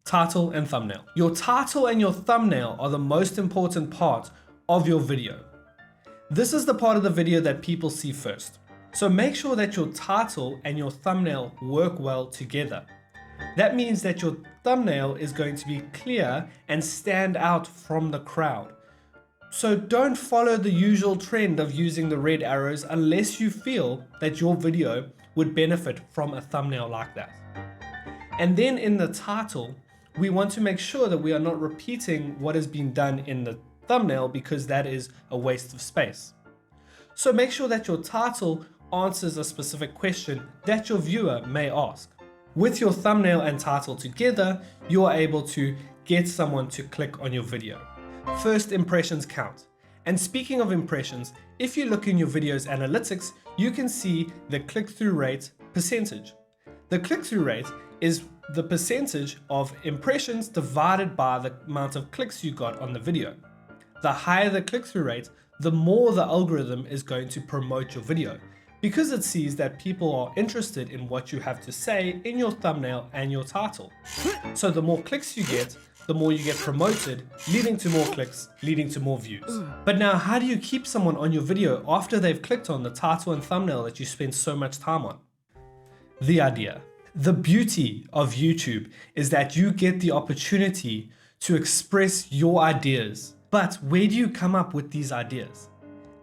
Title and thumbnail. Your title and your thumbnail are the most important part of your video. This is the part of the video that people see first. So make sure that your title and your thumbnail work well together. That means that your thumbnail is going to be clear and stand out from the crowd. So don't follow the usual trend of using the red arrows unless you feel that your video would benefit from a thumbnail like that. And then in the title, we want to make sure that we are not repeating what has been done in the thumbnail because that is a waste of space. So make sure that your title answers a specific question that your viewer may ask. With your thumbnail and title together, you are able to get someone to click on your video. First impressions count. And speaking of impressions, if you look in your video's analytics, you can see the click-through rate percentage. The click-through rate is the percentage of impressions divided by the amount of clicks you got on the video. The higher the click-through rate, the more the algorithm is going to promote your video because it sees that people are interested in what you have to say in your thumbnail and your title. So the more clicks you get, the more you get promoted, leading to more clicks, leading to more views. But now, how do you keep someone on your video after they've clicked on the title and thumbnail that you spent so much time on? The idea. The beauty of YouTube is that you get the opportunity to express your ideas. But where do you come up with these ideas?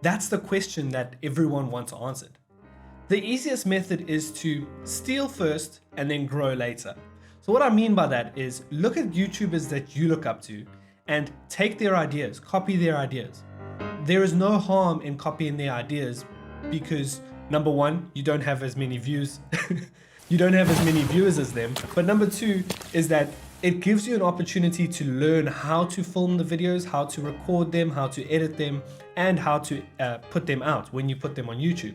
That's the question that everyone wants answered. The easiest method is to steal first and then grow later. So what I mean by that is look at YouTubers that you look up to and take their ideas, copy their ideas. There is no harm in copying their ideas because number one, you don't have as many views. You don't have as many viewers as them. But number two is that it gives you an opportunity to learn how to film the videos, how to record them, how to edit them, and how to put them out when you put them on YouTube.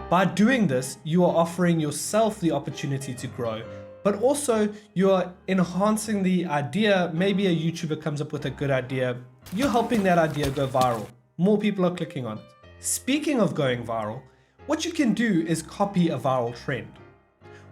By doing this, you are offering yourself the opportunity to grow, but also you are enhancing the idea. Maybe a YouTuber comes up with a good idea. You're helping that idea go viral. More people are clicking on it. Speaking of going viral, what you can do is copy a viral trend.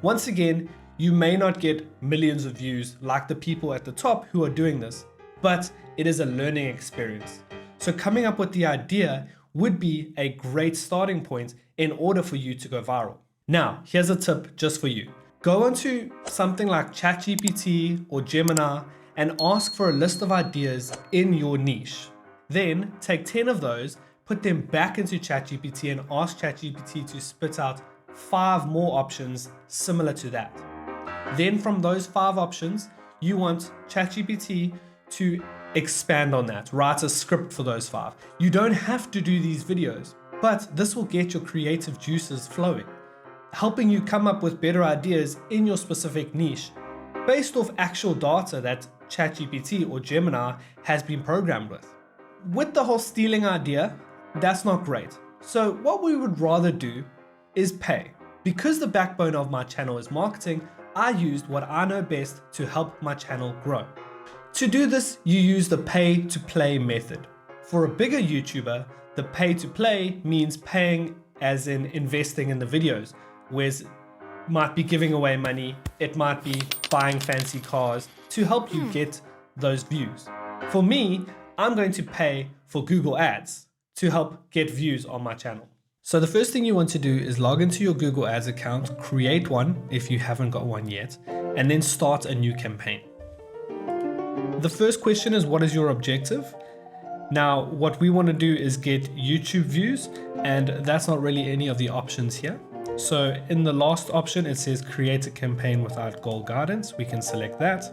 Once again, you may not get millions of views like the people at the top who are doing this, but it is a learning experience. So coming up with the idea would be a great starting point in order for you to go viral. Now, here's a tip just for you. Go onto something like ChatGPT or Gemini and ask for a list of ideas in your niche. Then take 10 of those, put them back into ChatGPT and ask ChatGPT to spit out 5 more options similar to that. Then from those 5 options, you want ChatGPT to expand on that, write a script for those 5. You don't have to do these videos, but this will get your creative juices flowing, helping you come up with better ideas in your specific niche based off actual data that ChatGPT or Gemini has been programmed with. With the whole stealing idea, that's not great. So what we would rather do is pay. Because the backbone of my channel is marketing, I used what I know best to help my channel grow. To do this, you use the pay to play method. For a bigger YouTuber, the pay to play means paying as in investing in the videos, whereas it might be giving away money, it might be buying fancy cars to help you get those views. For me, I'm going to pay for Google Ads to help get views on my channel. So the first thing you want to do is log into your Google Ads account, create one if you haven't got one yet, and then start a new campaign. The first question is, what is your objective? Now, what we want to do is get YouTube views, and that's not really any of the options here. So in the last option, it says create a campaign without goal guidance. We can select that.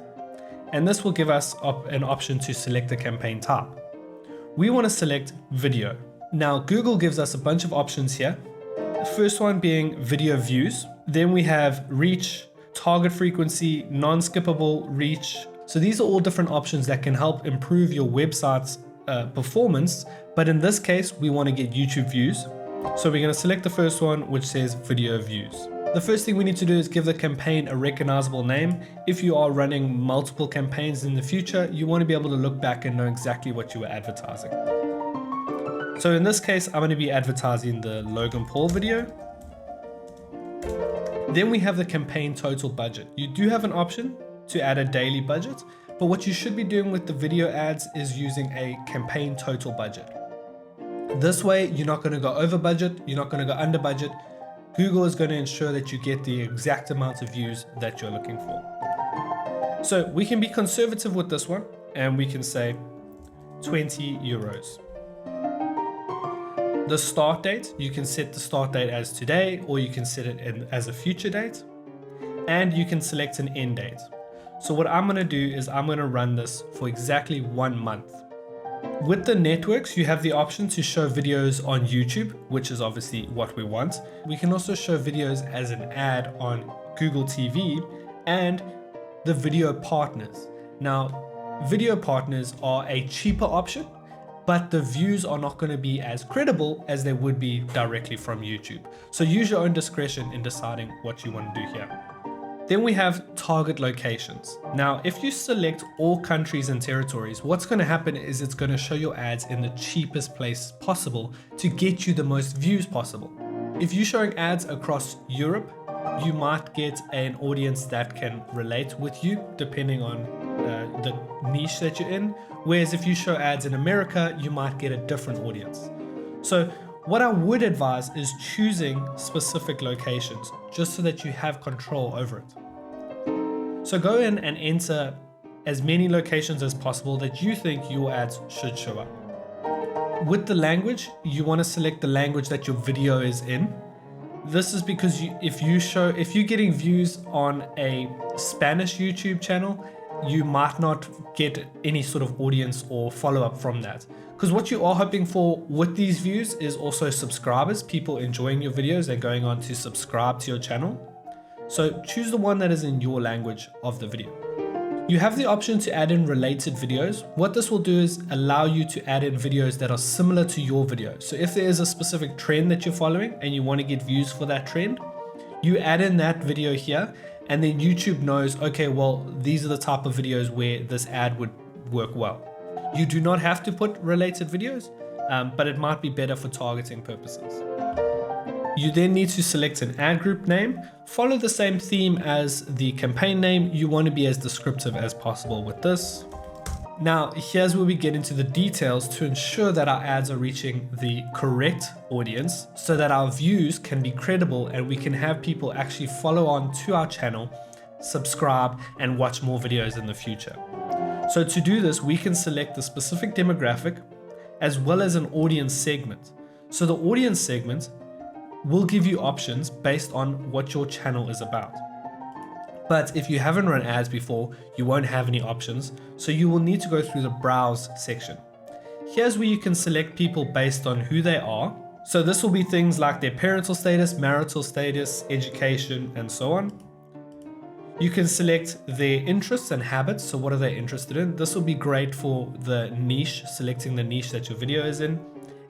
And this will give us an option to select the campaign type. We want to select video. Now, Google gives us a bunch of options here. The first one being video views. Then we have reach, target frequency, non-skippable reach. So these are all different options that can help improve your website's performance. But in this case, we want to get YouTube views. So we're going to select the first one, which says video views. The first thing we need to do is give the campaign a recognizable name. If you are running multiple campaigns in the future, you want to be able to look back and know exactly what you were advertising. So in this case, I'm going to be advertising the Logan Paul video. Then we have the campaign total budget. You do have an option to add a daily budget, but what you should be doing with the video ads is using a campaign total budget. This way, you're not going to go over budget, you're not going to go under budget. Google is going to ensure that you get the exact amount of views that you're looking for. So we can be conservative with this one, and we can say 20 euros. The start date, you can set the start date as today, or you can set it as a future date, and you can select an end date. So what I'm going to do is I'm going to run this for exactly 1 month. With the networks, you have the option to show videos on YouTube, which is obviously what we want. We can also show videos as an ad on Google TV and the video partners. Now, video partners are a cheaper option, but the views are not going to be as credible as they would be directly from YouTube. So use your own discretion in deciding what you want to do here. Then we have target locations. Now, if you select all countries and territories, what's going to happen is it's going to show your ads in the cheapest place possible to get you the most views possible. If you're showing ads across Europe, you might get an audience that can relate with you depending on the niche that you're in. Whereas if you show ads in America, you might get a different audience. So what I would advise is choosing specific locations just so that you have control over it. So go in and enter as many locations as possible that you think your ads should show up. With the language, you want to select the language that your video is in. This is because if you're getting views on a Spanish YouTube channel, you might not get any sort of audience or follow-up from that. Because what you are hoping for with these views is also subscribers, people enjoying your videos and going on to subscribe to your channel. So choose the one that is in your language of the video. You have the option to add in related videos. What this will do is allow you to add in videos that are similar to your video. So if there is a specific trend that you're following and you want to get views for that trend, you add in that video here, and then YouTube knows, okay, well, these are the type of videos where this ad would work well. You do not have to put related videos, but it might be better for targeting purposes. You then need to select an ad group name, follow the same theme as the campaign name. You want to be as descriptive as possible with this. Now, here's where we get into the details to ensure that our ads are reaching the correct audience so that our views can be credible and we can have people actually follow on to our channel, subscribe, and watch more videos in the future. So to do this, we can select the specific demographic as well as an audience segment. So the audience segment will give you options based on what your channel is about. But if you haven't run ads before, you won't have any options, so you will need to go through the browse section. Here's where you can select people based on who they are. So this will be things like their parental status, marital status, education, and so on. You can select their interests and habits, so what are they interested in? This will be great for the niche, selecting the niche that your video is in.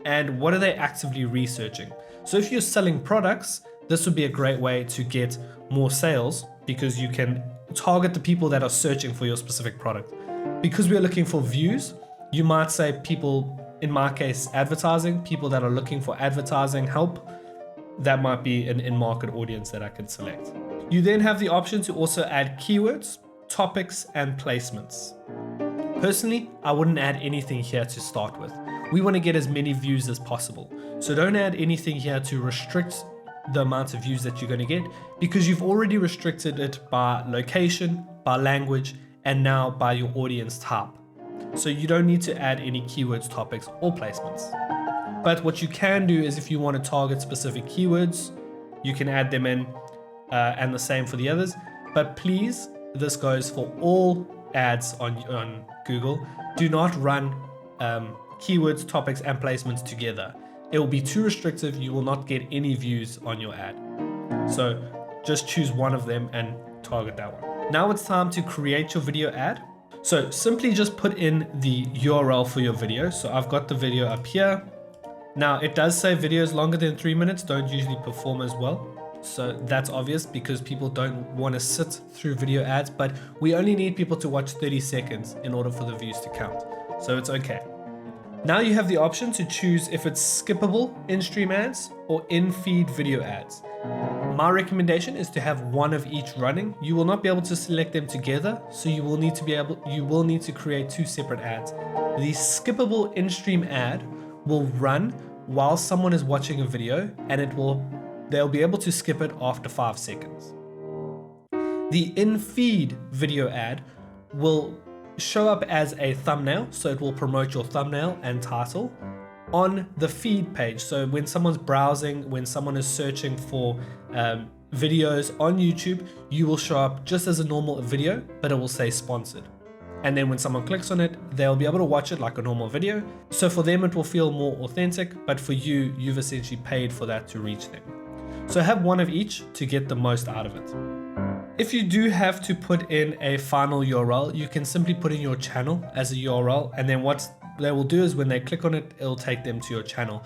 And what are they actively researching? So if you're selling products, this would be a great way to get more sales because you can target the people that are searching for your specific product. Because we're looking for views, you might say people, in my case, advertising, people that are looking for advertising help. That might be an in-market audience that I can select. You then have the option to also add keywords, topics, and placements. Personally, I wouldn't add anything here to start with. We want to get as many views as possible. So don't add anything here to restrict the amount of views that you're going to get because you've already restricted it by location, by language, and now by your audience type. So you don't need to add any keywords, topics, or placements. But what you can do is if you want to target specific keywords, you can add them in and the same for the others. But please, this goes for all ads on Google. Do not run keywords, topics, and placements together. It will be too restrictive. You will not get any views on your ad. So just choose one of them and target that one. Now it's time to create your video ad. So simply just put in the URL for your video. So I've got the video up here. Now it does say videos longer than 3 minutes don't usually perform as well. So that's obvious because people don't want to sit through video ads, but we only need people to watch 30 seconds in order for the views to count. So it's okay. Now you have the option to choose if it's skippable in-stream ads or in-feed video ads. My recommendation is to have one of each running. You will not be able to select them together, so you will need to create two separate ads. The skippable in-stream ad will run while someone is watching a video, and they'll be able to skip it after 5 seconds. The in-feed video ad will show up as a thumbnail, so it will promote your thumbnail and title on the feed page. So when someone's browsing, when someone is searching for videos on YouTube, you will show up just as a normal video, but it will say sponsored. And then when someone clicks on it, they'll be able to watch it like a normal video. So for them, it will feel more authentic, but for you, you've essentially paid for that to reach them. So have one of each to get the most out of it. If you do have to put in a final URL, you can simply put in your channel as a URL, and then what they will do is when they click on it, it'll take them to your channel.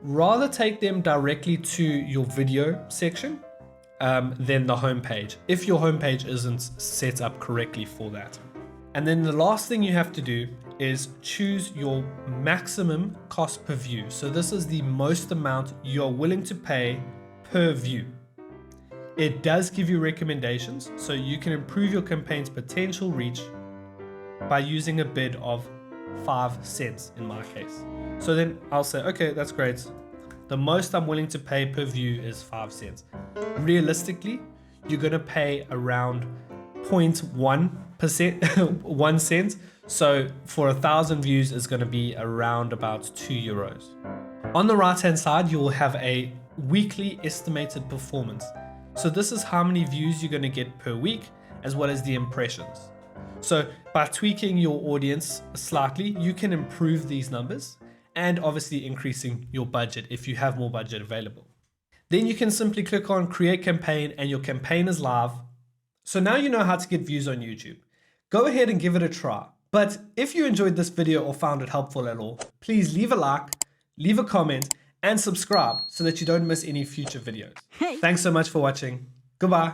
Rather take them directly to your video section than the homepage, if your homepage isn't set up correctly for that. And then the last thing you have to do is choose your maximum cost per view. So this is the most amount you're willing to pay per view. It does give you recommendations, so you can improve your campaign's potential reach by using a bid of 5 cents in my case. So then I'll say, okay, that's great. The most I'm willing to pay per view is 5 cents. Realistically, you're gonna pay around 0.1%, 1 cent. So for 1,000 views is gonna be around about €2. On the right-hand side, you will have a weekly estimated performance. So this is how many views you're gonna get per week, as well as the impressions. So by tweaking your audience slightly, you can improve these numbers and obviously increasing your budget if you have more budget available. Then you can simply click on create campaign and your campaign is live. So now you know how to get views on YouTube. Go ahead and give it a try. But if you enjoyed this video or found it helpful at all, please leave a like, leave a comment, and subscribe so that you don't miss any future videos. Thanks so much for watching. Goodbye.